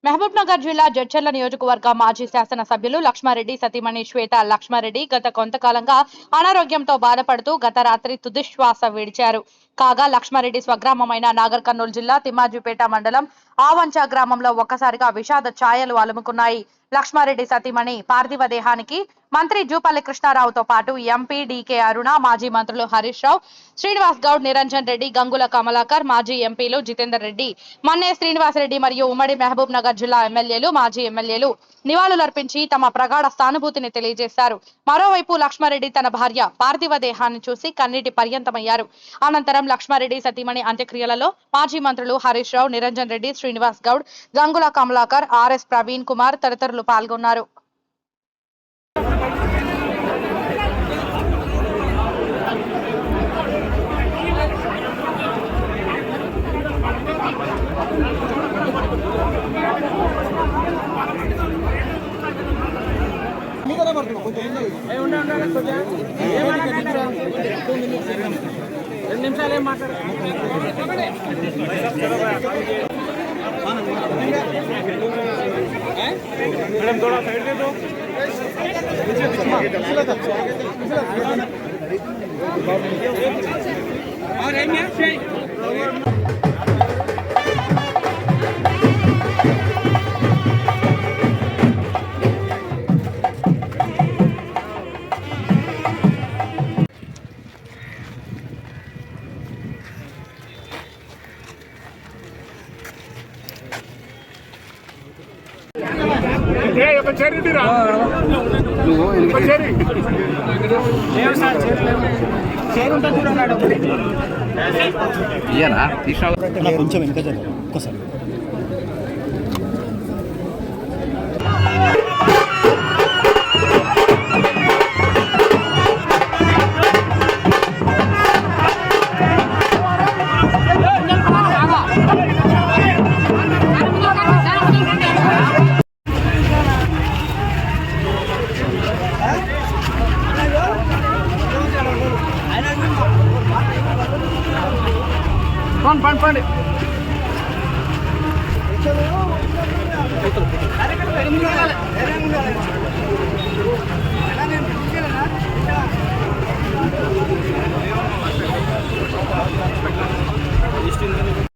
మహబూబ్నగర్ జిల్లా జడ్చర్ల నియోజకవర్గ మాజీ శాసనసభ్యులు లక్ష్మారెడ్డి సతీమణి శ్వేత లక్ష్మారెడ్డి గత కొంతకాలంగా అనారోగ్యంతో బాధపడుతూ గత రాత్రి తుదిశ్వాస విడిచారు. కాగా లక్ష్మారెడ్డి స్వగ్రామమైన నాగర్ కర్నూలు జిల్లా తిమ్మాజిపేట మండలం ఆవంచ గ్రామంలో ఒక్కసారిగా విషాద ఛాయలు అలుముకున్నాయి. లక్ష్మారెడ్డి సతీమణి పార్థివ దేహానికి మంత్రి జూపల్లి కృష్ణారావుతో పాటు ఎంపీ డీకే అరుణ, మాజీ మంత్రులు హరీష్ రావు, శ్రీనివాస్ గౌడ్, నిరంజన్ రెడ్డి, గంగుల కమలాకర్, మాజీ ఎంపీలు జితేందర్ రెడ్డి, మన్నే శ్రీనివాసరెడ్డి మరియు ఉమ్మడి మహబూబ్ నగర్ జిల్లా ఎమ్మెల్యేలు, మాజీ ఎమ్మెల్యేలు నివాళులర్పించి తమ ప్రగాఢ సానుభూతిని తెలియజేశారు. మరోవైపు లక్ష్మారెడ్డి తన భార్య పార్థివ దేహాన్ని చూసి కన్నీటి పర్యంతమయ్యారు. అనంతరం లక్ష్మారెడ్డి సతీమణి అంత్యక్రియలలో మాజీ మంత్రులు హరీష్ రావు, నిరంజన్ రెడ్డి, శ్రీనివాస్ గౌడ్, గంగుల కమలాకర్, ఆర్ఎస్ ప్రవీణ్ కుమార్ తదితరులు పాల్గొన్నారు. मैडम थोड़ा साइड दे दो। और కొంచెం వెనక ఒక్కసారి पंड